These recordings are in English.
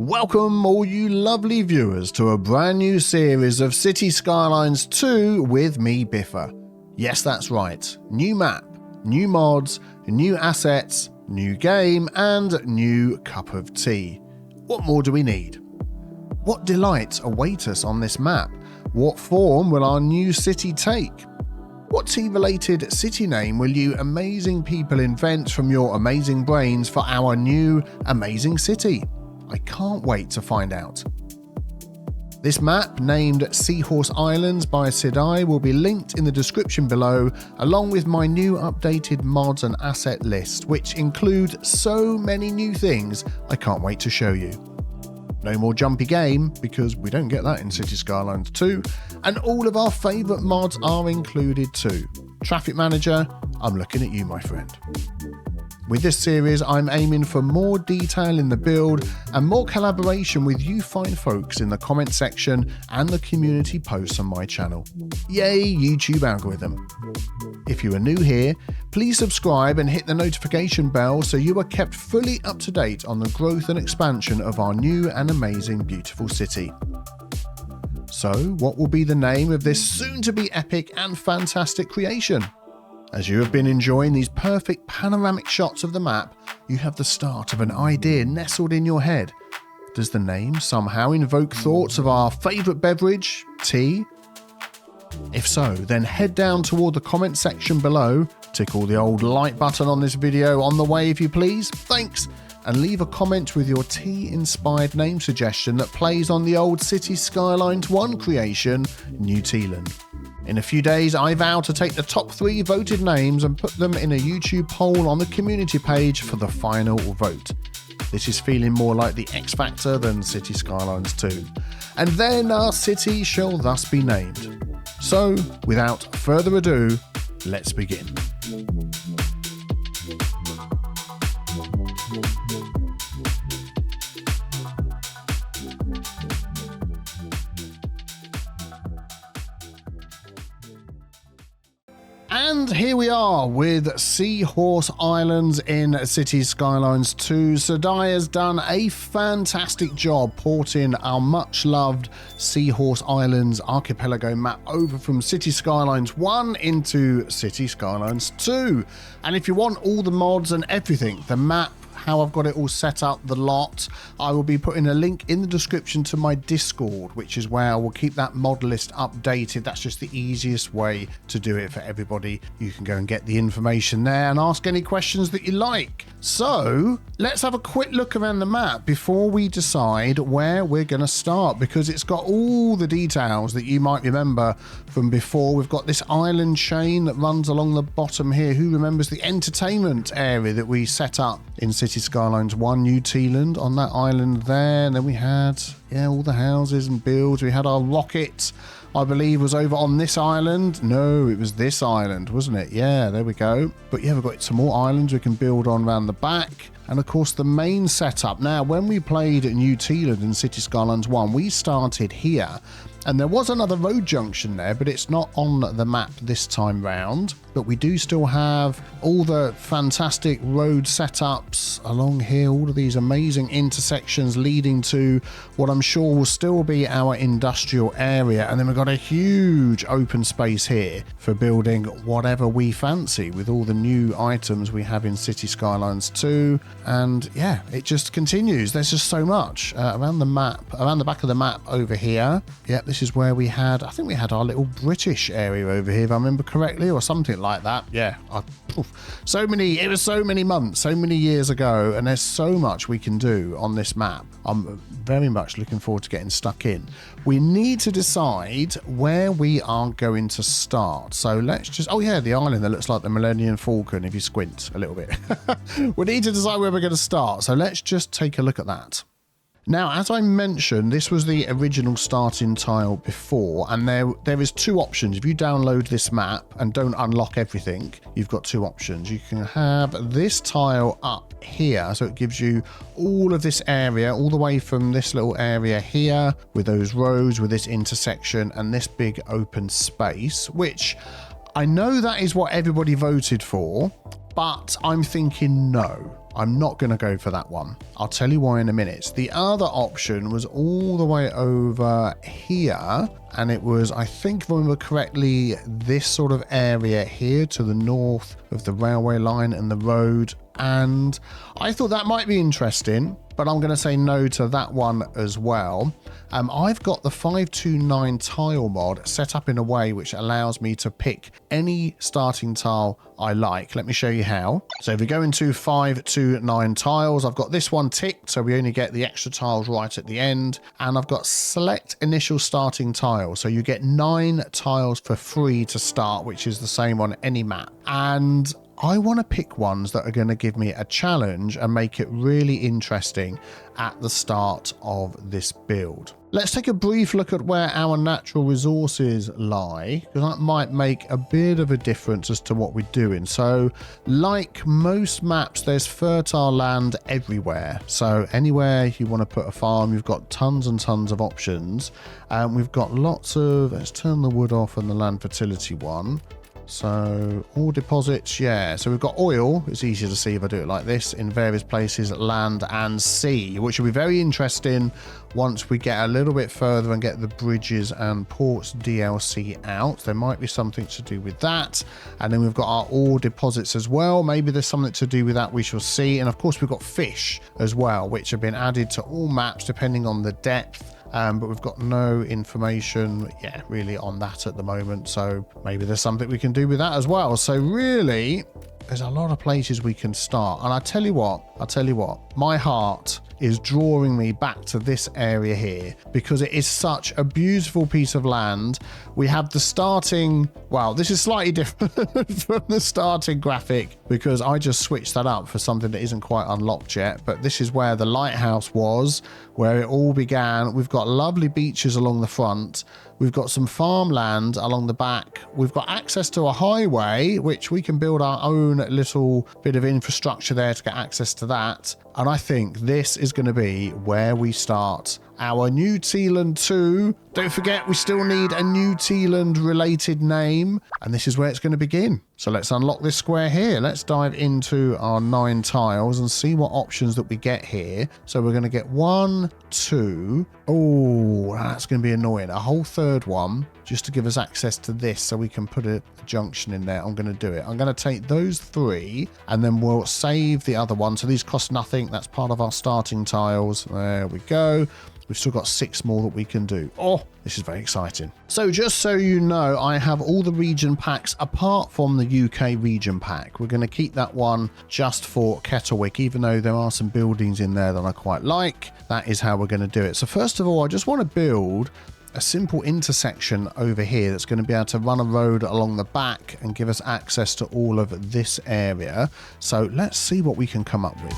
Welcome all you lovely viewers to a brand new series of Cities Skylines 2 with me, Biffa. Yes, that's right. New map, new mods, new assets, new game, and new cup of tea. What more do we need? What delights await us on this map? What form will our new city take? What tea-related city name will you amazing people invent from your amazing brains for our new amazing city? I can't wait to find out. This map, named Seahorse Islands by Sidai, will be linked in the description below, along with my new updated mods and asset list, which include so many new things I can't wait to show you. No more jumpy game, because we don't get that in Cities Skylines 2, and all of our favourite mods are included too. Traffic Manager, I'm looking at you, my friend. With this series, I'm aiming for more detail in the build and more collaboration with you fine folks in the comment section and the community posts on my channel. Yay, YouTube algorithm. If you are new here, please subscribe and hit the notification bell so you are kept fully up to date on the growth and expansion of our new and amazing beautiful city. So, what will be the name of this soon-to-be epic and fantastic creation? As you have been enjoying these perfect panoramic shots of the map, you have the start of an idea nestled in your head. Does the name somehow invoke thoughts of our favourite beverage, tea? If so, then head down toward the comment section below, tickle the old like button on this video on the way if you please, thanks, and leave a comment with your tea-inspired name suggestion that plays on the old Cities Skylines 1 creation, New Tealand. In a few days, I vow to take the top 3 voted names and put them in a YouTube poll on the community page for the final vote. This is feeling more like the X Factor than Cities Skylines 2. And then our city shall thus be named. So, without further ado, let's begin. And here we are with Seahorse Islands in Cities Skylines 2. Sidai has done a fantastic job porting our much-loved Seahorse Islands archipelago map over from Cities Skylines 1 into Cities Skylines 2. And if you want all the mods and everything, the map, how I've got it all set up, the lot, I will be putting a link in the description to my Discord, which is where I will keep that mod list updated. That's just the easiest way to do it for everybody. You can go and get the information there and ask any questions that you like. So let's have a quick look around the map before we decide where we're going to start, because it's got all the details that you might remember from before. We've got this island chain that runs along the bottom here. Who remembers the entertainment area that we set up in Cities Skylines 1, New Tealand, on that island there? And then we had, all the houses and builds. We had our rocket, I believe, was over on this island. No, it was this island, wasn't it? Yeah, there we go. But yeah, we've got some more islands we can build on around the back. And of course, the main setup. Now, when we played New Tealand in Cities Skylines 1, we started here. And there was another road junction there, but it's not on the map this time round. But we do still have all the fantastic road setups along here, all of these amazing intersections leading to what I'm sure will still be our industrial area. And then we've got a huge open space here for building whatever we fancy with all the new items we have in Cities Skylines 2. And yeah, it just continues. There's just so much around the map, around the back of the map over here. Yep. This is where we had, I think we had our little British area over here, if I remember correctly, or something like that. Yeah, it was so many months, so many years ago, and there's so much we can do on this map. I'm very much looking forward to getting stuck in. We need to decide where we are going to start. So let's just, the island that looks like the Millennium Falcon if you squint a little bit. We need to decide where we're going to start. So let's just take a look at that. Now, as I mentioned, this was the original starting tile before, and there is 2 options. If you download this map and don't unlock everything, you've got 2 options. You can have this tile up here, so it gives you all of this area, all the way from this little area here, with those roads, with this intersection, and this big open space, which I know that is what everybody voted for, but I'm thinking no. I'm not going to go for that one. I'll tell you why in a minute. The other option was all the way over here, and it was, I think if I remember correctly, this sort of area here to the north of the railway line and the road. And I thought that might be interesting, but I'm going to say no to that one as well. I've got the 529 tile mod set up in a way which allows me to pick any starting tile I like. Let me show you how. So if we go into 529 tiles, I've got this one ticked, so we only get the extra tiles right at the end. And I've got select initial starting tile. So you get 9 tiles for free to start, which is the same on any map. And I want to pick ones that are going to give me a challenge and make it really interesting at the start of this build. Let's take a brief look at where our natural resources lie, because that might make a bit of a difference as to what we're doing. So like most maps, there's fertile land everywhere. So anywhere you want to put a farm, you've got tons and tons of options. And we've got lots of, let's turn the wood off on the land fertility one. So all deposits, yeah. So we've got oil. It's easier to see if I do it like this in various places, land and sea, which will be very interesting once we get a little bit further and get the bridges and ports DLC out. There might be something to do with that. And then we've got our ore deposits as well. Maybe there's something to do with that, we shall see. And of course we've got fish as well, which have been added to all maps depending on the depth. But we've got no information, really on that at the moment. So maybe there's something we can do with that as well. So really, there's a lot of places we can start. And I'll tell you what, my heart is drawing me back to this area here because it is such a beautiful piece of land. We have the starting, well, this is slightly different from the starting graphic because I just switched that up for something that isn't quite unlocked yet. But this is where the lighthouse was, where it all began. We've got lovely beaches along the front. We've got some farmland along the back. We've got access to a highway, which we can build our own little bit of infrastructure there to get access to that. And I think this is going to be where we start our new Tealand 2. Don't forget, we still need a new Tealand related name. And this is where it's going to begin. So let's unlock this square here. Let's dive into our 9 tiles and see what options that we get here. So we're going to get 1, 2. Oh, that's going to be annoying. A whole third one just to give us access to this so we can put a junction in there. I'm going to do it. I'm going to take those 3 and then we'll save the other one. So these cost nothing. That's part of our starting tiles. There we go. We've still got 6 more that we can do. Oh, this is very exciting. So just so you know, I have all the region packs apart from the UK region pack. We're going to keep that one just for Kettlewick, even though there are some buildings in there that I quite like. That is how we're going to do it. So first of all, I just want to build a simple intersection over here that's going to be able to run a road along the back and give us access to all of this area. So let's see what we can come up with.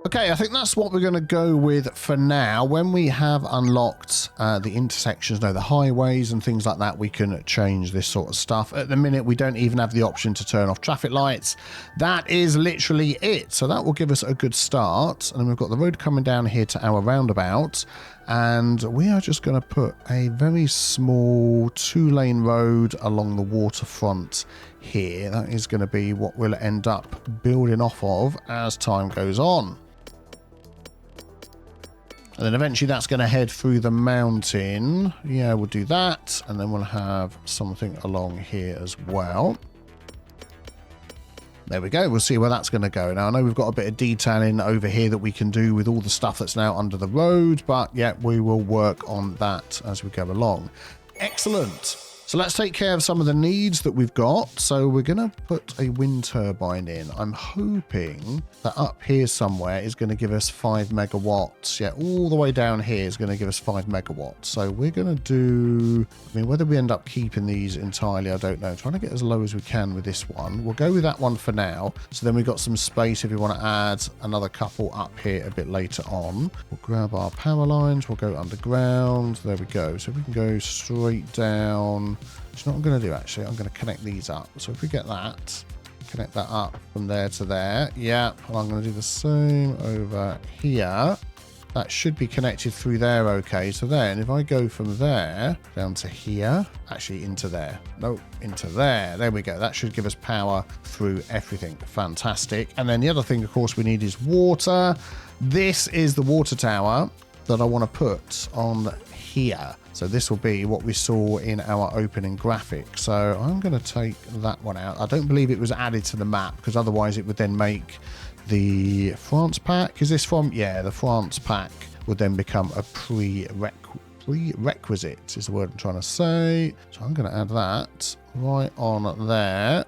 Okay, I think that's what we're going to go with for now. When we have unlocked the intersections, the highways and things like that, we can change this sort of stuff. At the minute, we don't even have the option to turn off traffic lights. That is literally it. So that will give us a good start. And then we've got the road coming down here to our roundabout. And we are just going to put a very small 2-lane road along the waterfront here. That is going to be what we'll end up building off of as time goes on. And then eventually that's going to head through the mountain. Yeah, we'll do that. And then we'll have something along here as well. There we go. We'll see where that's going to go. Now, I know we've got a bit of detailing over here that we can do with all the stuff that's now under the road. But yeah, we will work on that as we go along. Excellent. So let's take care of some of the needs that we've got. So we're going to put a wind turbine in. I'm hoping that up here somewhere is going to give us 5 megawatts. Yeah, all the way down here is going to give us 5 megawatts. So we're going to do, I mean, whether we end up keeping these entirely, I don't know. Trying to get as low as we can with this one. We'll go with that one for now. So then we've got some space if we want to add another couple up here a bit later on. We'll grab our power lines. We'll go underground. There we go. So we can go straight down. Which is what I'm going to do, actually. I'm going to connect these up. So if we get that, connect that up from there to there. Yeah, and I'm going to do the same over here. That should be connected through there, okay. So then if I go from there down to here, actually into there. No, into there. There we go. That should give us power through everything. Fantastic. And then the other thing, of course, we need is water. This is the water tower that I want to put on here. So this will be what we saw in our opening graphic. So I'm going to take that one out. I don't believe it was added to the map because otherwise it would then make the France pack. Is this from? Yeah, the France pack would then become a prerequisite is the word I'm trying to say. So I'm going to add that right on there.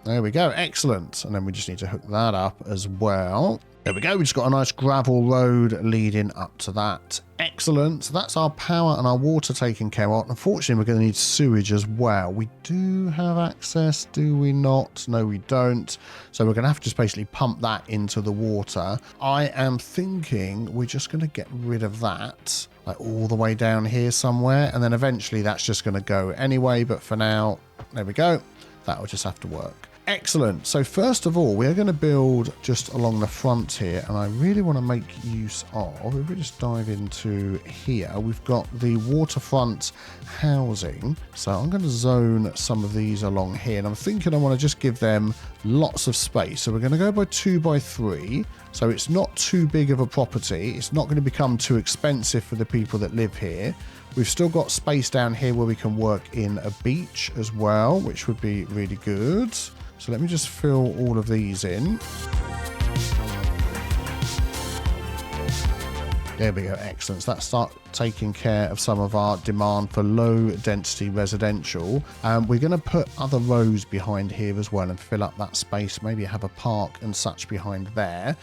There we go. Excellent. And then we just need to hook that up as well. There we go. We've just got a nice gravel road leading up to that. Excellent. So that's our power and our water taken care of. Unfortunately, we're going to need sewage as well. We do have access, do we not? No, we don't. So we're going to have to just basically pump that into the water. I am thinking we're just going to get rid of that, like all the way down here somewhere. And then eventually that's just going to go anyway. But for now, there we go. That will just have to work. Excellent. So first of all, we are going to build just along the front here, and I really want to make use of, if we just dive into here, we've got the waterfront housing. So I'm going to zone some of these along here, and I'm thinking I want to just give them lots of space. So we're going to go by 2 by 3. So it's not too big of a property. It's not going to become too expensive for the people that live here. We've still got space down here where we can work in a beach as well, which would be really good. So let me just fill all of these in. There we go. Excellent. So that start taking care of some of our demand for low density residential. We're going to put other rows behind here as well and fill up that space. Maybe have a park and such behind there.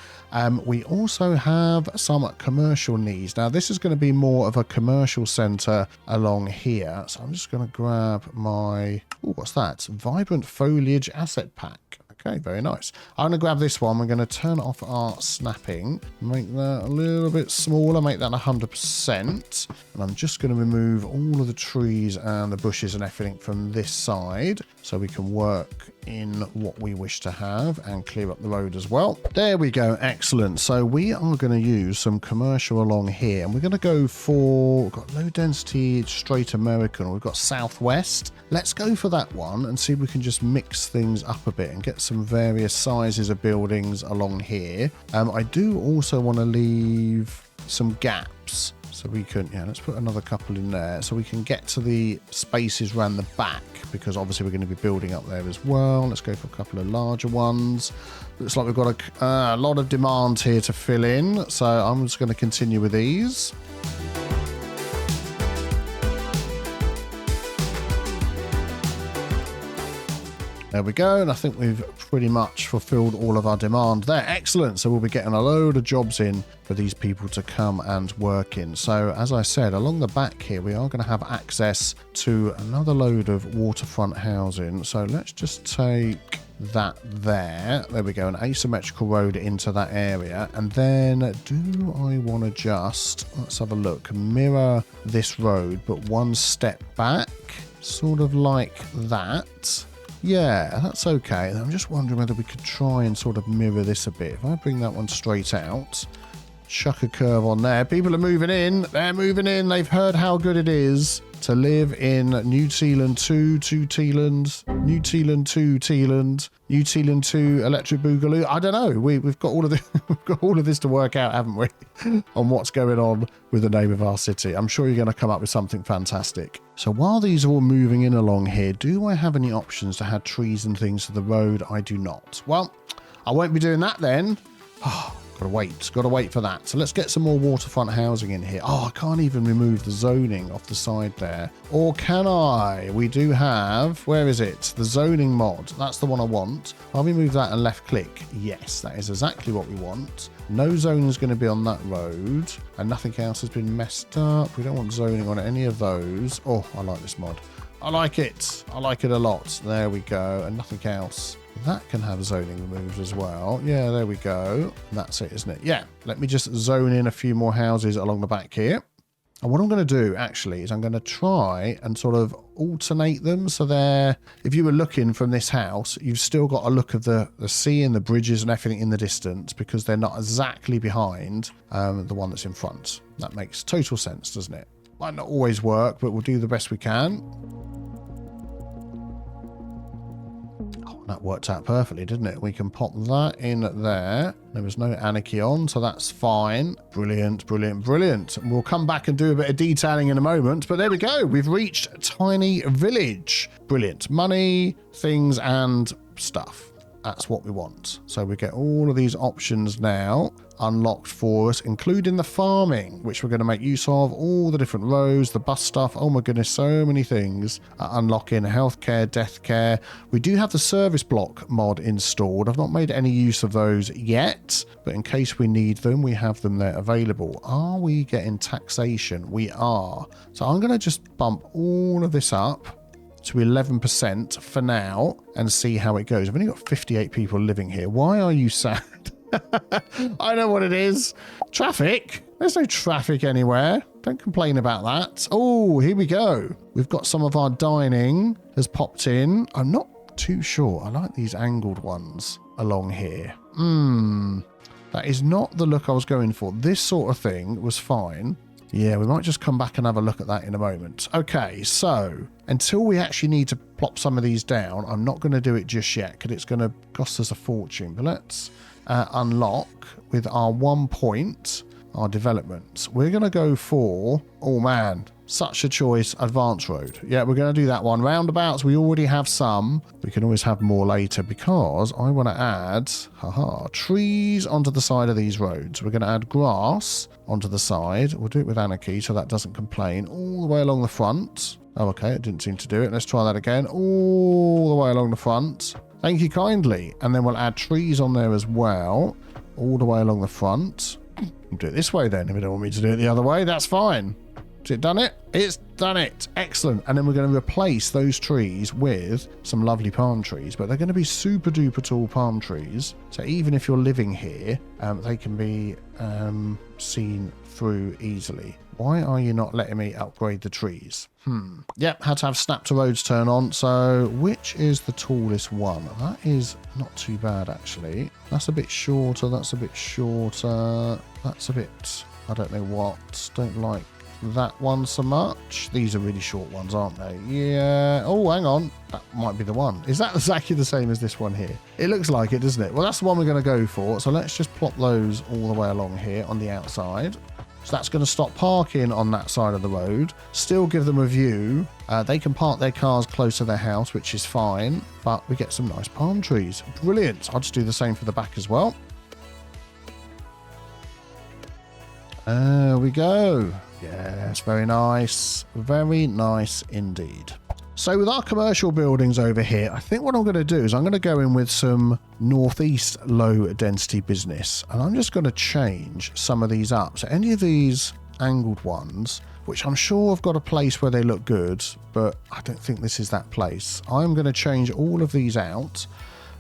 We also have some commercial needs. Now this is going to be more of a commercial center along here. So I'm just going to grab my, oh, what's that? Vibrant foliage asset pack. Okay, very nice. I'm going to grab this one. We're going to turn off our snapping, make that a little bit smaller, make that 100%. And I'm just going to remove all of the trees and the bushes and everything from this side so we can work in what we wish to have and clear up the road as well. There we go. Excellent. So we are going to use some commercial along here, and we're going to go for, we've got low density straight American, we've got Southwest. Let's go for that one and see if we can just mix things up a bit and get some various sizes of buildings along here. I do also want to leave some gaps. So we can, yeah, let's put another couple in there so we can get to the spaces around the back, because obviously we're going to be building up there as well. Let's go for a couple of larger ones. Looks like we've got a lot of demand here to fill in. So I'm just going to continue with these. There we go, and I think we've pretty much fulfilled all of our demand there. Excellent. So we'll be getting a load of jobs in for these people to come and work in. So as I said, along the back here, we are going to have access to another load of waterfront housing. So let's just take that there. There we go, an asymmetrical road into that area. And then do I want to just, let's have a look, mirror this road, but one step back, sort of like that. Yeah, that's okay. I'm just wondering whether we could try and sort of mirror this a bit. If I bring that one straight out, chuck a curve on there. People are moving in. They're moving in. They've heard how good it is to live in New Tealand 2 Tealand, New Tealand 2 Tealand, New Tealand 2 Electric Boogaloo. I don't know. We've got all of this. We've got all of this to work out, haven't we? On what's going on with the name of our city. I'm sure you're going to come up with something fantastic. So while these are all moving in along here, do I have any options to add trees and things to the road? I do not. Well, I won't be doing that then. Gotta wait for that. So let's get some more waterfront housing in here. Oh, I can't even remove the zoning off the side there. Or can I? We do have, where is it? The zoning mod. That's the one I want. I'll remove that and left click. Yes, that is exactly what we want. No zoning is going to be on that road, and nothing else has been messed up. We don't want zoning on any of those. Oh, I like this mod. I like it. I like it a lot. There we go. And nothing else. That can have zoning removed as well. Yeah, there we go. That's it, isn't it? Yeah. Let me just zone in a few more houses along the back here. And what I'm going to do, actually, is I'm going to try and sort of alternate them. So they're, if you were looking from this house, you've still got a look of the sea and the bridges and everything in the distance, because they're not exactly behind the one that's in front. That makes total sense, doesn't it? Might not always work, but we'll do the best we can. That worked out perfectly, didn't it? We can pop that in there. There was no anarchy on, so that's fine. Brilliant, brilliant, brilliant. We'll come back and do a bit of detailing in a moment, but there we go. We've reached Tiny Village. Brilliant. Money, things, and stuff. That's what we want. So we get all of these options now unlocked for us, including the farming, which we're going to make use of, all the different rows, the bus stuff. Oh my goodness, so many things. Unlocking healthcare, death care. We do have the service block mod installed. I've not made any use of those yet, but in case we need them, we have them there available. Are we getting taxation? We are. So I'm going to just bump all of this up to 11% for now and see how it goes. I've only got 58 people living here. Why are you sad? I know what it is. Traffic. There's no traffic anywhere. Don't complain about that. Oh, here we go. We've got some of our dining has popped in. I'm not too sure. I like these angled ones along here. That is not the look I was going for. This sort of thing was fine. Yeah, we might just come back and have a look at that in a moment. Okay, so until we actually need to plop some of these down, I'm not going to do it just yet because it's going to cost us a fortune. But let's unlock with our 1 point, our developments. We're going to go for, oh man, such a choice, advanced road. Yeah, we're going to do that one. Roundabouts, we already have some. We can always have more later because I want to add, trees onto the side of these roads. We're going to add grass onto the side. We'll do it with anarchy so that doesn't complain. All the way along the front. Oh, okay, it didn't seem to do it. Let's try that again. All the way along the front. Thank you kindly. And then we'll add trees on there as well. All the way along the front. We'll do it this way then. If you don't want me to do it the other way, that's fine. Has it done it? It's done it. Excellent. And then we're going to replace those trees with some lovely palm trees, but they're going to be super duper tall palm trees. So even if you're living here, they can be seen through easily. Why are you not letting me upgrade the trees? Yep, had to have snap to roads turn on. So which is the tallest one? That is not too bad, actually. That's a bit shorter. That's a bit shorter. That's a bit, I don't know what. Don't like that one so much. These are really short ones, aren't they? Yeah. Oh, hang on. That might be the one. Is that exactly the same as this one here? It looks like it, doesn't it? Well, that's the one we're going to go for. So let's just plop those all the way along here on the outside. So that's going to stop parking on that side of the road. Still give them a view. They can park their cars close to their house, which is fine. But we get some nice palm trees. Brilliant. I'll just do the same for the back as well. There we go. Yes, very nice. Very nice indeed. So with our commercial buildings over here, I think what I'm going to do is I'm going to go in with some northeast low density business. And I'm just going to change some of these up. So any of these angled ones, which I'm sure have got a place where they look good, but I don't think this is that place. I'm going to change all of these out.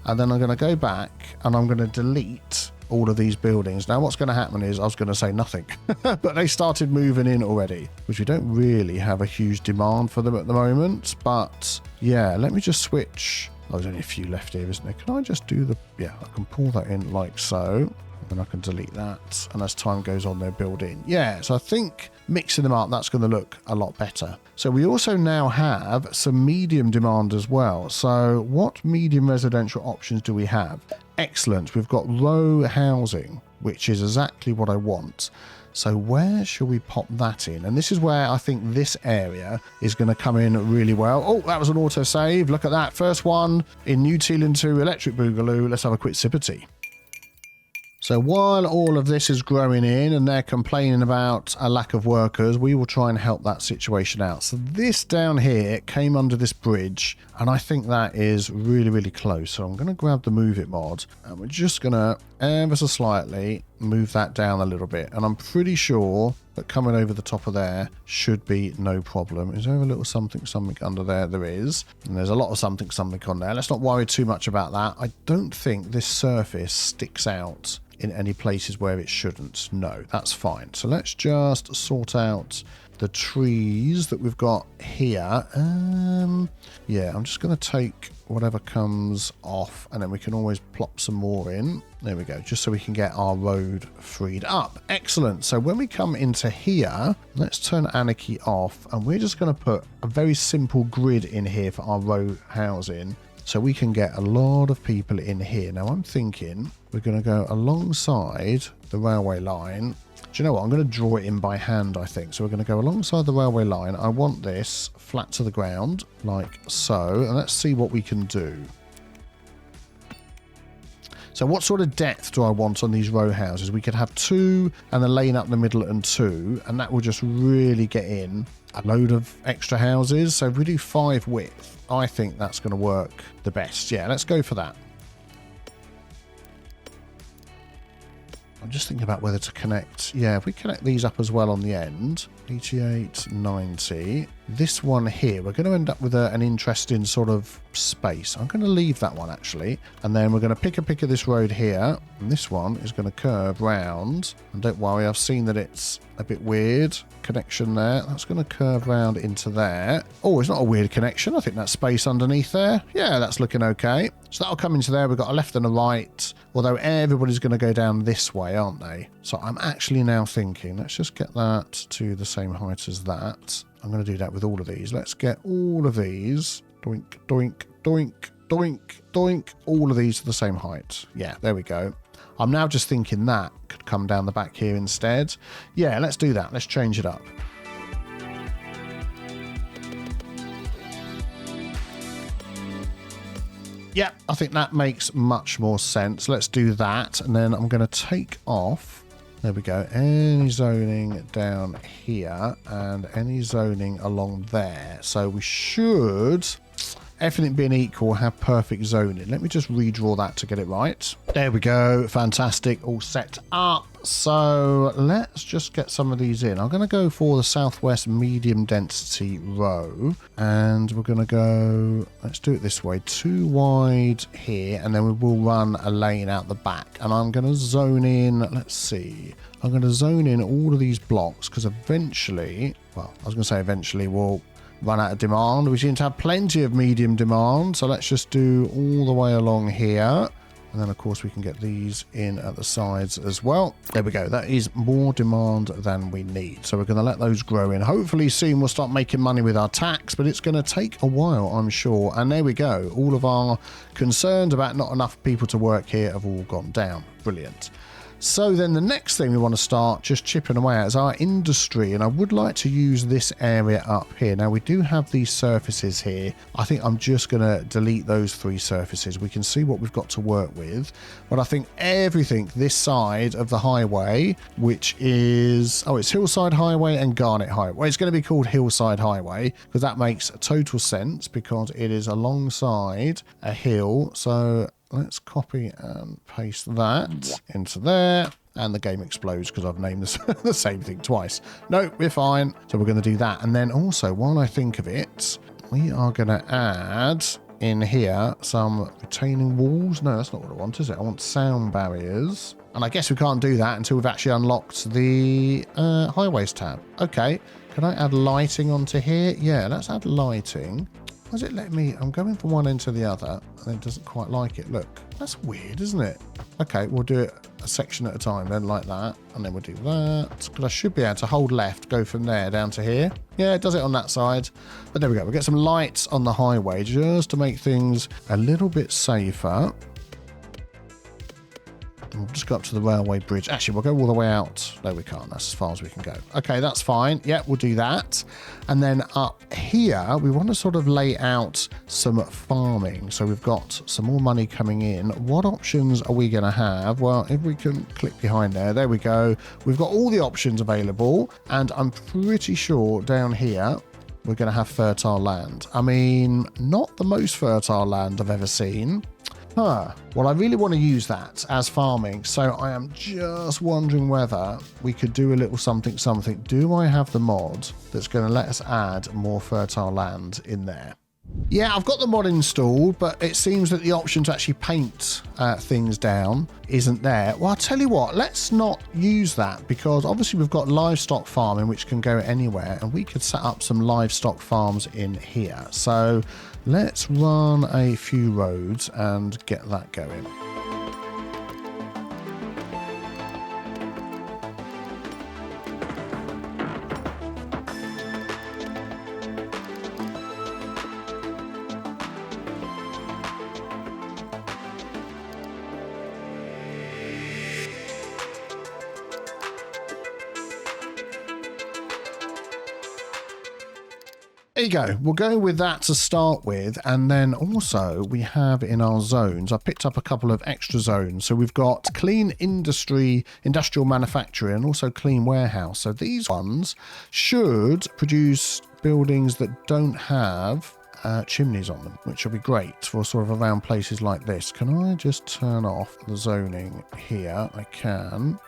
And then I'm going to go back and I'm going to delete all of these buildings. Now what's going to happen is I was going to say nothing, but they started moving in already, which we don't really have a huge demand for them at the moment. But yeah, let me just switch. Oh, there's only a few left here, isn't there? Can I just do the, yeah, I can pull that in like so. Then I can delete that. And as time goes on, they'll build in. Yeah, so I think mixing them up, that's going to look a lot better. So we also now have some medium demand as well. So what medium residential options do we have? Excellent. We've got row housing, which is exactly what I want. So where should we pop that in? And this is where I think this area is going to come in really well. Oh, that was an auto save. Look at that. First one in New Tealand 2 Electric Boogaloo. Let's have a quick sip of tea. So while all of this is growing in and they're complaining about a lack of workers, we will try and help that situation out. So this down here came under this bridge, and I think that is really, really close. So I'm going to grab the Move It mod, and we're just going to ever so slightly move that down a little bit. And I'm pretty sure that coming over the top of there should be no problem. Is there a little something under there? There is. And there's a lot of something on there. Let's not worry too much about that. I don't think this surface sticks out in any places where it shouldn't. No, that's fine. So let's just sort out the trees that we've got here. Yeah, I'm just going to take whatever comes off, and then we can always plop some more in. There we go, just so we can get our road freed up. Excellent. So when we come into here, let's turn anarchy off, and we're just going to put a very simple grid in here for our row housing, so we can get a lot of people in here. Now I'm thinking we're going to go alongside the railway line. Do you know what? I'm going to draw it in by hand, I think. So we're going to go alongside the railway line. I want this flat to the ground, like so. And let's see what we can do. So what sort of depth do I want on these row houses? We could have 2 and a lane up the middle and 2. And that will just really get in a load of extra houses. So if we do 5 width, I think that's going to work the best. Yeah, let's go for that. I'm just thinking about whether to connect. Yeah, if we connect these up as well on the end. 88, 90. This one here, we're going to end up with an interesting sort of space. I'm going to leave that one actually. And then we're going to pick of this road here. And this one is going to curve round. And don't worry, I've seen that it's a bit weird. Connection there. That's going to curve round into there. Oh, it's not a weird connection. I think that space underneath there. Yeah, that's looking okay. So that'll come into there. We've got a left and a right. Although everybody's going to go down this way, aren't they? So I'm actually now thinking, let's just get that to the same height as that. I'm going to do that with all of these. Let's get all of these. Doink, doink, doink, doink, doink. All of these to the same height. Yeah, there we go. I'm now just thinking that could come down the back here instead. Yeah, let's do that. Let's change it up. Yeah, I think that makes much more sense. Let's do that. And then I'm going to take off. There we go. Any zoning down here and any zoning along there. So we should, everything being equal, have perfect zoning. Let me just redraw that to get it right. There we go. Fantastic. All set up. So let's just get some of these in. I'm going to go for the southwest medium density row. And we're going to go, let's do it this way. 2 wide here. And then we will run a lane out the back. And I'm going to zone in, let's see. I'm going to zone in all of these blocks because eventually, well, I was going to say eventually we'll run out of demand. We seem to have plenty of medium demand. So let's just do all the way along here. And then, of course, we can get these in at the sides as well. There we go. That is more demand than we need. So we're going to let those grow in. Hopefully soon we'll start making money with our tax, but it's going to take a while, I'm sure. And there we go. All of our concerns about not enough people to work here have all gone down. Brilliant. So then the next thing we want to start just chipping away at is our industry, and I would like to use this area up here. Now we do have these surfaces here. I think I'm just going to delete those 3 surfaces. We can see what we've got to work with, but I think everything this side of the highway, which is, oh, it's Hillside Highway and Garnet Highway. Well, it's going to be called Hillside Highway because that makes total sense because it is alongside a hill. So let's copy and paste that into there. And the game explodes because I've named the same thing twice. No, we're fine. So we're going to do that. And then also, while I think of it, we are going to add in here some retaining walls. No, that's not what I want, is it? I want sound barriers. And I guess we can't do that until we've actually unlocked the highways tab. Okay. Can I add lighting onto here? Yeah, let's add lighting. Why does it let me? I'm going from one end to the other and it doesn't quite like it. Look, that's weird, isn't it? Okay, we'll do it a section at a time then, like that. And then we'll do that. Because I should be able to hold left, go from there down to here. Yeah, it does it on that side. But there we go. We'll get some lights on the highway just to make things a little bit safer. We'll just go up to the railway bridge. Actually, we'll go all the way out. No, we can't. That's as far as we can go. Okay, that's fine. Yeah, we'll do that. And then up here, we want to sort of lay out some farming. So we've got some more money coming in. What options are we going to have? Well, if we can click behind there we go. We've got all the options available. And I'm pretty sure down here, we're going to have fertile land. I mean, not the most fertile land I've ever seen. Well, I really want to use that as farming, so I am just wondering whether we could do a little something. Do I have the mod that's going to let us add more fertile land in there? Yeah, I've got the mod installed, but it seems that the option to actually paint things down isn't there. Well, I'll tell you what, let's not use that, because obviously we've got livestock farming, which can go anywhere, and we could set up some livestock farms in here. So let's run a few roads and get that going. There you go. We'll go with that to start with. And then also we have in our zones, I picked up a couple of extra zones. So we've got clean industry, industrial manufacturing, and also clean warehouse. So these ones should produce buildings that don't have chimneys on them, which will be great for sort of around places like this. Can I just turn off the zoning here? I can.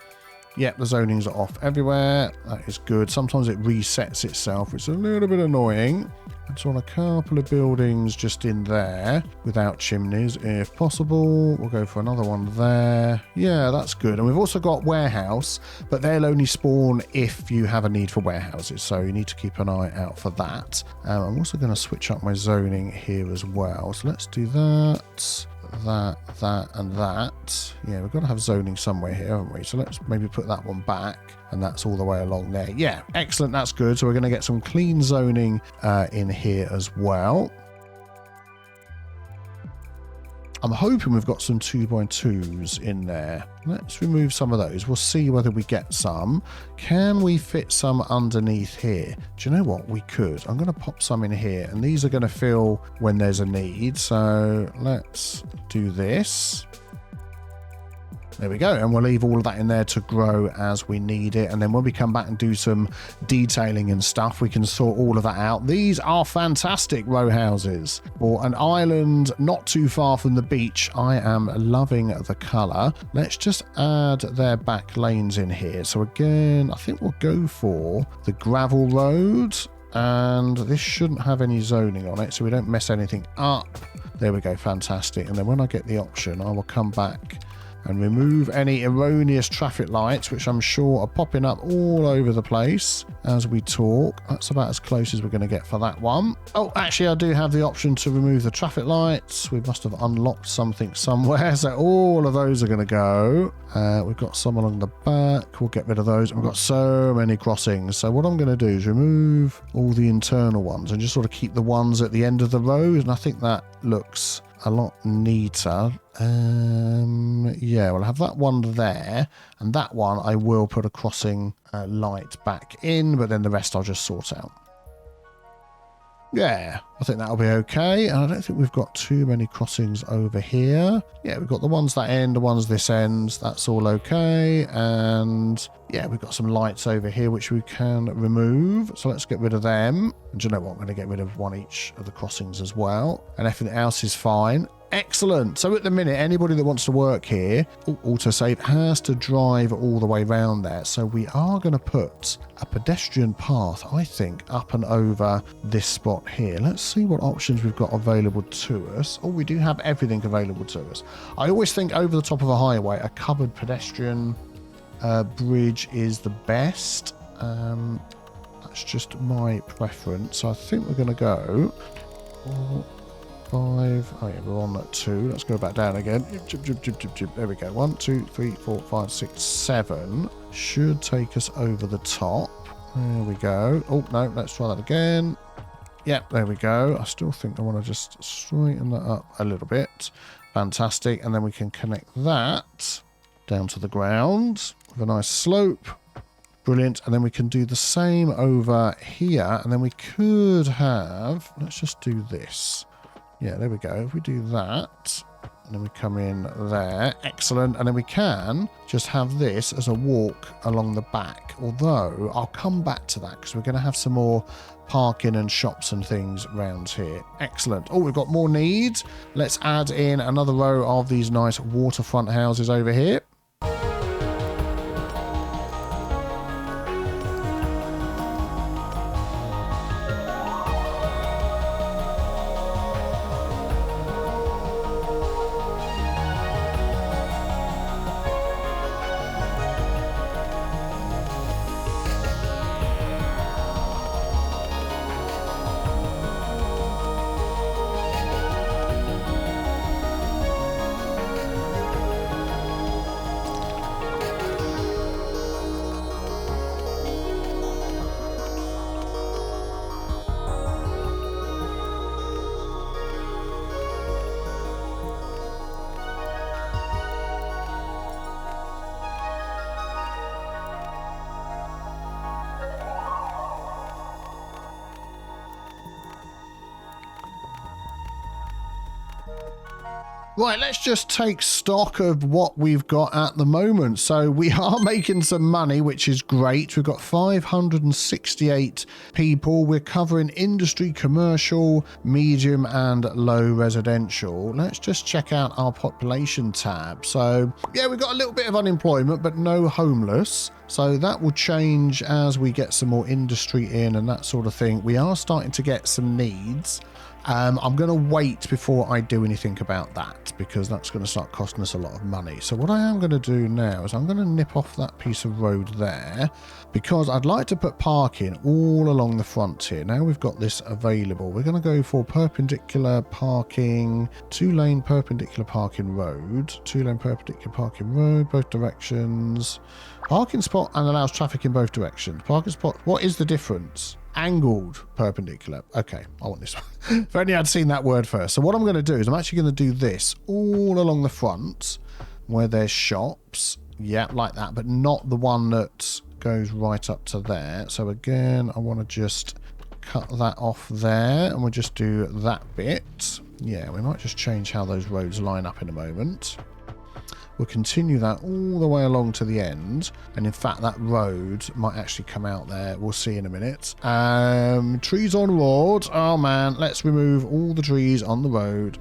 Yep, the zonings are off everywhere. That is good. Sometimes it resets itself, which is a little bit annoying. Let's want a couple of buildings just in there without chimneys, if possible. We'll go for another one there. Yeah, that's good. And we've also got warehouse, but they'll only spawn if you have a need for warehouses. So you need to keep an eye out for that. I'm also going to switch up my zoning here as well. So let's do that. That, and that. Yeah, we've got to have zoning somewhere here, haven't we? So let's maybe put that one back, and that's all the way along there. Yeah, excellent. That's good. So we're going to get some clean zoning in here as well. I'm hoping we've got some 2x2s in there. Let's remove some of those. We'll see whether we get some. Can we fit some underneath here? Do you know what? We could. I'm going to pop some in here, and these are going to fill when there's a need. So let's do this. There we go. And we'll leave all of that in there to grow as we need it. And then when we come back and do some detailing and stuff, we can sort all of that out. These are fantastic row houses for an island not too far from the beach. I am loving the colour. Let's just add their back lanes in here. So again, I think we'll go for the gravel road. And this shouldn't have any zoning on it, so we don't mess anything up. There we go. Fantastic. And then when I get the option, I will come back and remove any erroneous traffic lights, which I'm sure are popping up all over the place as we talk. That's about as close as we're going to get for that one. Oh, actually, I do have the option to remove the traffic lights. We must have unlocked something somewhere, so all of those are going to go. We've got some along the back. We'll get rid of those. And we've got so many crossings. So what I'm going to do is remove all the internal ones and just sort of keep the ones at the end of the road. And I think that looks a lot neater. Yeah, we'll have that one there, and that one I will put a crossing light back in, but then the rest I'll just sort out. Yeah, I think that'll be okay. And I don't think we've got too many crossings over here. Yeah, we've got the ones that end, the ones this ends. That's all okay. And yeah, we've got some lights over here which we can remove. So let's get rid of them. And do you know what? I'm going to get rid of one each of the crossings as well. And everything else is fine. Excellent. So at the minute, anybody that wants to work here, autosave, has to drive all the way around there. So we are going to put a pedestrian path, I think, up and over this spot here. Let's see what options we've got available to us. Oh, we do have everything available to us. I always think over the top of a highway, a covered pedestrian bridge is the best. That's just my preference. So I think we're going to go 5. Oh yeah, we're on at 2. Let's go back down again. There we go. 1, 2, 3, 4, 5, 6, 7. Should take us over the top. There we go. Oh no, let's try that again. Yep, there we go. I still think I want to just straighten that up a little bit. Fantastic. And then we can connect that down to the ground with a nice slope. Brilliant. And then we can do the same over here. And then we could have, let's just do this. Yeah, there we go. If we do that, and then we come in there. Excellent. And then we can just have this as a walk along the back. Although I'll come back to that because we're going to have some more parking and shops and things around here. Excellent. Oh, we've got more needs. Let's add in another row of these nice waterfront houses over here. Right, let's just take stock of what we've got at the moment. So we are making some money, which is great. We've got 568 people. We're covering industry, commercial, medium and low residential. Let's just check out our population tab. So yeah, we've got a little bit of unemployment, but no homeless. So that will change as we get some more industry in and that sort of thing. We are starting to get some needs. I'm going to wait before I do anything about that because that's going to start costing us a lot of money. So what I am going to do now is I'm going to nip off that piece of road there because I'd like to put parking all along the front here. Now we've got this available. We're going to go for perpendicular parking, 2-lane perpendicular parking road, 2-lane perpendicular parking road, both directions. Parking spot and allows traffic in both directions. Parking spot, what is the difference? Angled perpendicular. Okay, I want this one. If only I'd seen that word first. So what I'm going to do is I'm actually going to do this all along the front where there's shops. Yeah, like that, but not the one that goes right up to there. So again, I want to just cut that off there and we'll just do that bit. Yeah, we might just change how those roads line up in a moment. We'll continue that all the way along to the end. And in fact, that road might actually come out there. We'll see in a minute. Trees on road. Oh, man. Let's remove all the trees on the road.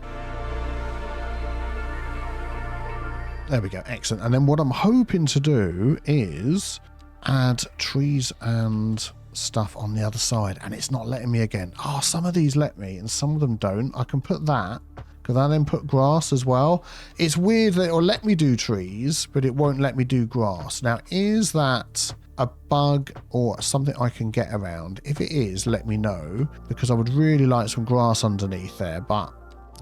There we go. Excellent. And then what I'm hoping to do is add trees and stuff on the other side. And it's not letting me again. Oh, some of these let me and some of them don't. I can put that. Because I then put grass as well. It's weird that it'll let me do trees, but it won't let me do grass. Now, is that a bug or something I can get around? If it is, let me know, because I would really like some grass underneath there, but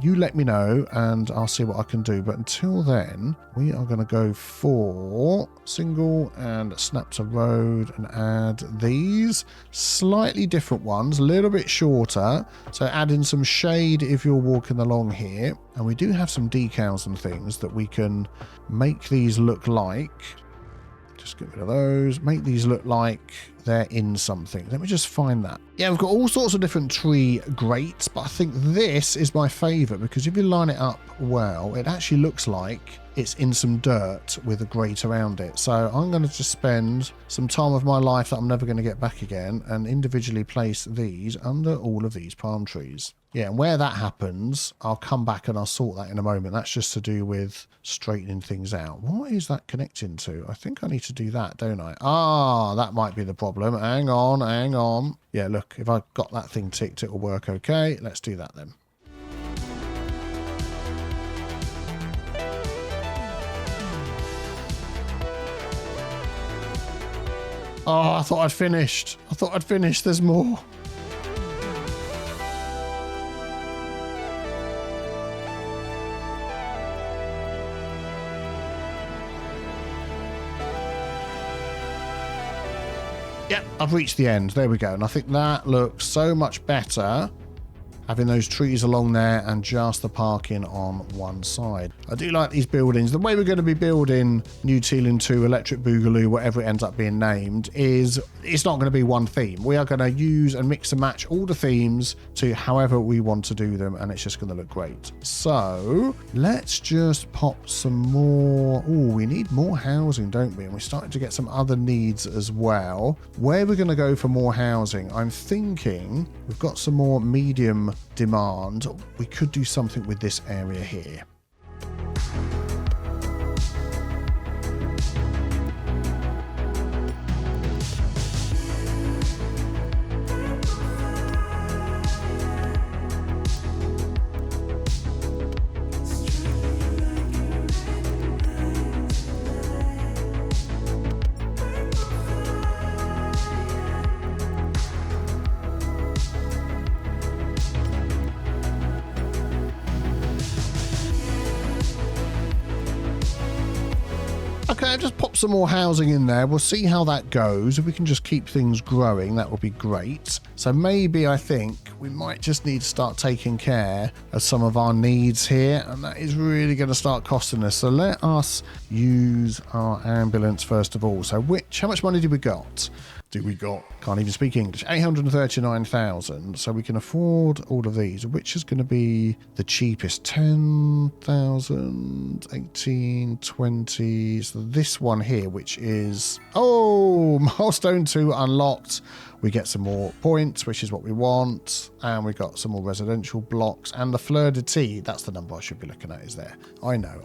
you let me know and I'll see what I can do. But until then, we are going to go for single and snap to road and add these slightly different ones, a little bit shorter. So add in some shade if you're walking along here. And we do have some decals and things that we can make these look like. Just get rid of those. Make these look like they're in something. Let me just find that. Yeah, we've got all sorts of different tree grates, but I think this is my favorite because if you line it up well, it actually looks like it's in some dirt with a grate around it. So I'm going to just spend some time of my life that I'm never going to get back again and individually place these under all of these palm trees. Yeah, and where that happens, I'll come back and I'll sort that in a moment. That's just to do with straightening things out. What is that connecting to? I think I need to do that, don't I? Ah, that might be the problem. Hang on, hang on. Yeah, look, if I've got that thing ticked, it'll work okay. Let's do that then. Oh, I thought I'd finished. I thought I'd finished. There's more. Yep, I've reached the end. There we go. And I think that looks so much better. having those trees along there and just the parking on one side. I do like these buildings. The way we're going to be building New Tealand 2, Electric Boogaloo, whatever it ends up being named, is it's not going to be one theme. We are going to use and mix and match all the themes to however we want to do them, and it's just going to look great. So let's just pop some more. Oh, we need more housing, don't we? And we're starting to get some other needs as well. Where we're going to go for more housing, I'm thinking we've got some more medium demand. We could do something with this area here. Okay, I just pop some more housing in there. We'll see how that goes. If we can just keep things growing, that will be great. So maybe I think we might just need to start taking care of some of our needs here, and that is really going to start costing us. So let us use our ambulance first of all. So how much money do we got? Can't even speak English, 839,000. So we can afford all of these. Which is going to be the cheapest? 10,000, 18, 20. So this one here, which is, milestone 2 unlocked. We get some more points, which is what we want. And we got some more residential blocks. And the Fleur de Tea, that's the number I should be looking at, is there. I know.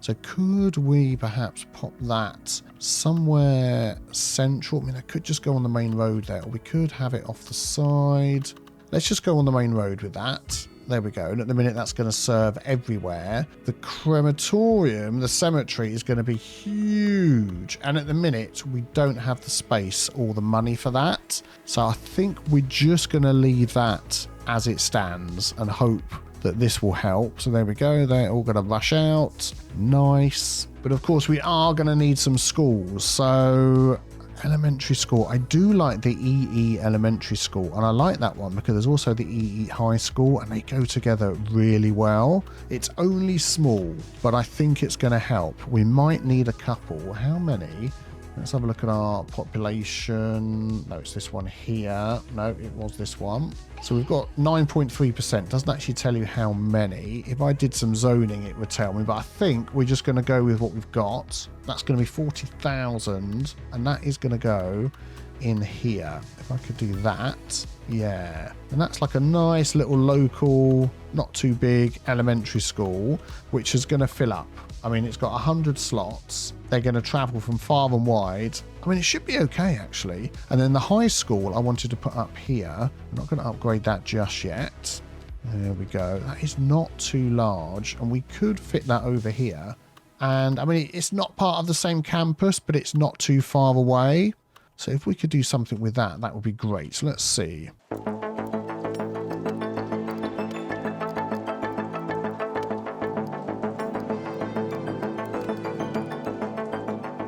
So could we perhaps pop that somewhere central? I mean, I could just go on the main road there. Or we could have it off the side. Let's just go on the main road with that. There we go. And at the minute, that's going to serve everywhere. The crematorium, the cemetery, is going to be huge. And at the minute, we don't have the space or the money for that. So I think we're just going to leave that as it stands and hope that this will help. So there we go. They're all going to rush out. Nice. But of course, we are going to need some schools. So elementary school. I do like the EE elementary school, and I like that one because there's also the EE high school, and they go together really well. It's only small, but I think it's going to help. We might need a couple. How many? Let's have a look at our population. No, it's this one here. No, it was this one. So we've got 9.3%. Doesn't actually tell you how many. If I did some zoning, it would tell me. But I think we're just going to go with what we've got. That's going to be 40,000. And that is going to go in here. If I could do that. Yeah. And that's like a nice little local, not too big elementary school, which is going to fill up. I mean, it's got 100 slots. They're going to travel from far and wide. I mean, it should be okay, actually. And then the high school I wanted to put up here. I'm not going to upgrade that just yet. There we go. That is not too large. And we could fit that over here. And, I mean, it's not part of the same campus, but it's not too far away. So if we could do something with that, that would be great. So let's see.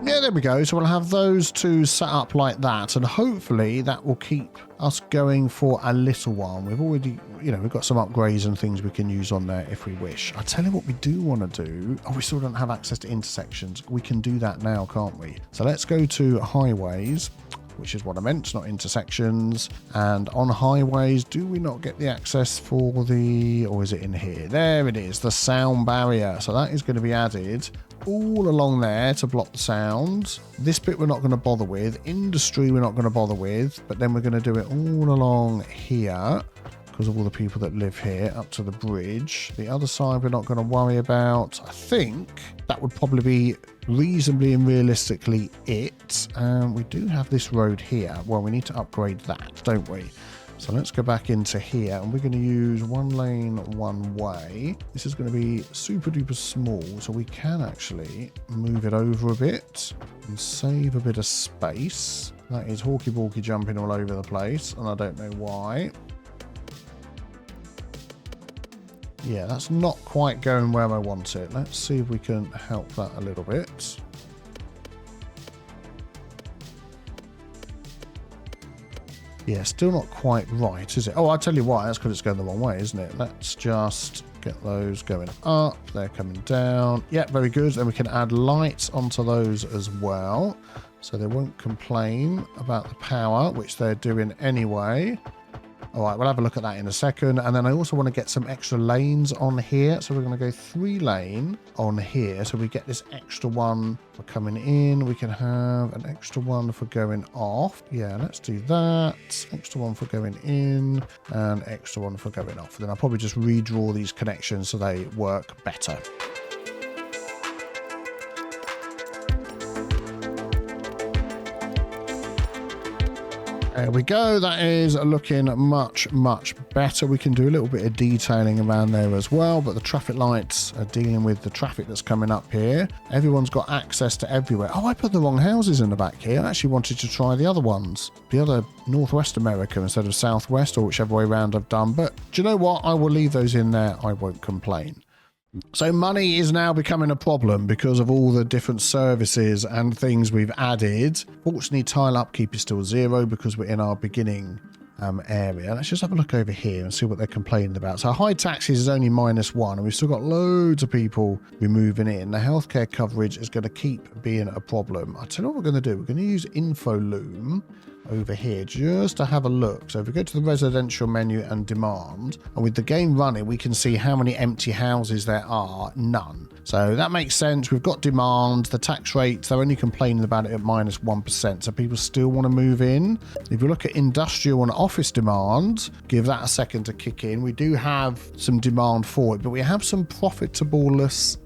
Yeah, there we go. So we'll have those two set up like that, and hopefully that will keep us going for a little while. We've already, we've got some upgrades and things we can use on there if we wish. I tell you what we do want to do. Oh, we still don't have access to intersections. We can do that now, can't we? So let's go to highways, which is what I meant, not intersections. And on highways, do we not get the access for or is it in here? There it is, the sound barrier. So that is going to be added all along there to block the sound. This bit we're not going to bother with. Industry we're not going to bother with, but then we're going to do it all along here because of all the people that live here up to the bridge. The other side we're not going to worry about. I think that would probably be reasonably and realistically it. We do have this road here. Well, we need to upgrade that, don't we? So let's go back into here, and we're going to use one lane, one way. This is going to be super duper small, so we can actually move it over a bit and save a bit of space. That is hawky-balky jumping all over the place, and I don't know why. Yeah, that's not quite going where I want it. Let's see if we can help that a little bit. Yeah, still not quite right, is it? Oh, I'll tell you why. That's because it's going the wrong way, isn't it? Let's just get those going up. They're coming down. Yeah, very good. Then we can add lights onto those as well. So they won't complain about the power, which they're doing anyway. All right, we'll have a look at that in a second. And then I also want to get some extra lanes on here. So we're going to go 3 lane on here. So we get this extra one for coming in. We can have an extra one for going off. Yeah, let's do that. Extra one for going in and extra one for going off. Then I'll probably just redraw these connections so they work better. There we go. That is looking much, much better. We can do a little bit of detailing around there as well, but the traffic lights are dealing with the traffic that's coming up here. Everyone's got access to everywhere. Oh, I put the wrong houses in the back here. I actually wanted to try the other ones, the other Northwest America instead of Southwest, or whichever way around I've done. But do you know what? I will leave those in there. I won't complain. So money is now becoming a problem because of all the different services and things we've added. Fortunately, tile upkeep is still 0 because we're in our beginning area. Let's just have a look over here and see what they're complaining about. So high taxes is only -1, and we've still got loads of people moving in. The healthcare coverage is going to keep being a problem. I'll tell you what we're going to do. We're going to use InfoLoom over here just to have a look. So if we go to the residential menu and demand, and with the game running, we can see how many empty houses there are. None. So that makes sense. We've got demand. The tax rates, they're only complaining about it at -1%. So people still want to move in. If you look at industrial and office demand, give that a second to kick in. We do have some demand for it, but we have some profitless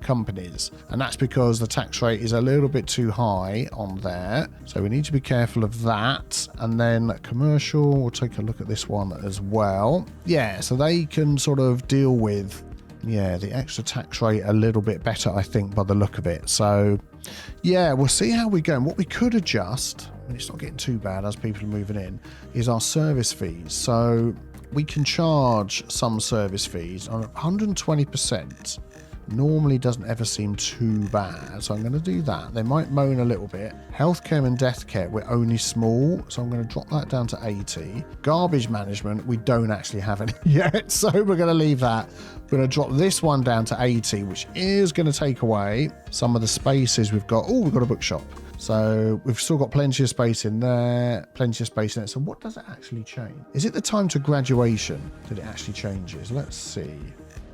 companies, and that's because the tax rate is a little bit too high on there, so we need to be careful of that. And then commercial, we'll take a look at this one as well. Yeah, so they can sort of deal with the extra tax rate a little bit better, I think, by the look of it. So yeah, we'll see how we go. And what we could adjust, and it's not getting too bad as people are moving in, is our service fees. So we can charge some service fees on 120%. Normally doesn't ever seem too bad, so I'm going to do that. They might moan a little bit. Healthcare and death care, we're only small, so I'm going to drop that down to 80. Garbage management, we don't actually have any yet, so we're going to leave that. We're going to drop this one down to 80, which is going to take away some of the spaces we've got. Oh, we've got a bookshop. So we've still got plenty of space in there, plenty of space in there. So what does it actually change? Is it the time to graduation that it actually changes? Let's see.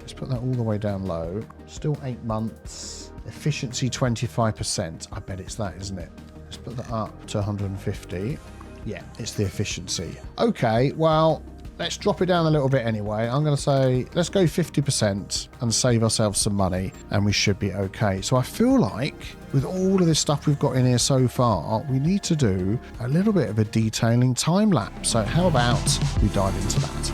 Let's put that all the way down low. Still 8 months. Efficiency 25%. I bet it's that, isn't it? Let's put that up to 150. Yeah, it's the efficiency. Okay, well, let's drop it down a little bit anyway. I'm going to say, let's go 50% and save ourselves some money, and we should be okay. So I feel like with all of this stuff we've got in here so far, we need to do a little bit of a detailing time lapse. So how about we dive into that?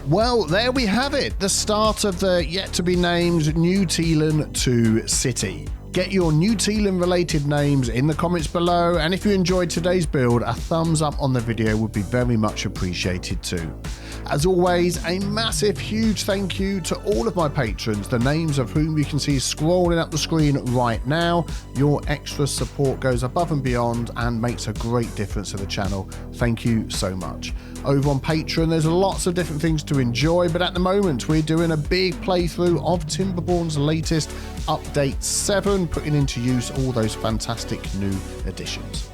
Well, there we have it, the start of the yet-to-be-named New Tealand 2 city. Get your New Tealand related names in the comments below, and if you enjoyed today's build, a thumbs up on the video would be very much appreciated too. As always, a massive huge thank you to all of my patrons, the names of whom you can see scrolling up the screen right now. Your extra support goes above and beyond and makes a great difference to the channel. Thank you so much. Over on Patreon, there's lots of different things to enjoy, but at the moment we're doing a big playthrough of Timberborn's latest update 7, putting into use all those fantastic new additions.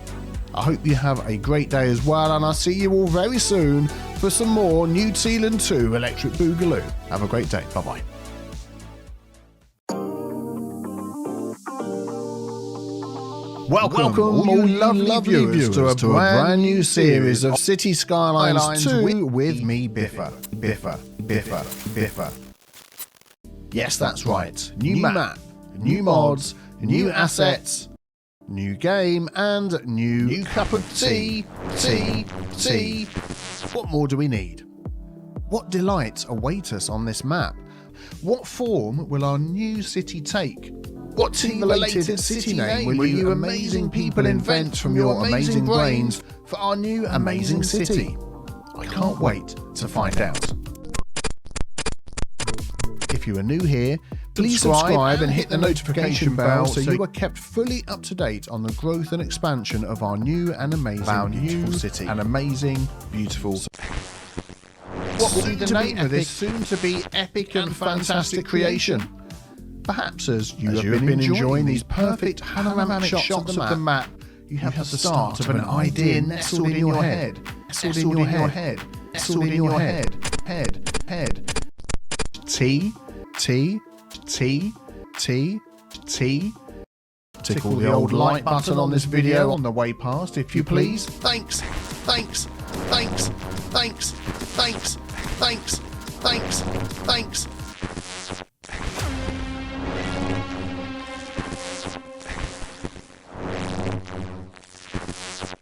I hope you have a great day as well, and I'll see you all very soon for some more New Tealand 2 Electric Boogaloo. Have a great day. Bye-bye. Welcome all you lovely viewers to a brand new series of Cities Skylines 2 with me, Biffa. Biffa. Yes, that's right. New map, new mods, new assets, new game, and new cup of tea. What more do we need? What delights await us on this map? What form will our new city take? What team-related city name will you amazing people invent from your amazing brains for our new amazing city? I can't wait to find out. If you are new here, please subscribe and hit the notification bell so you are kept fully up to date on the growth and expansion of our new and amazing beautiful city. An amazing, beautiful city. What will be the name of this soon-to-be epic and fantastic creation? Perhaps as you have been enjoying these perfect panoramic shots of the map, you have the start of an idea nestled in your head. T. Tickle the old like button on this video on the way past, if you please. Thanks.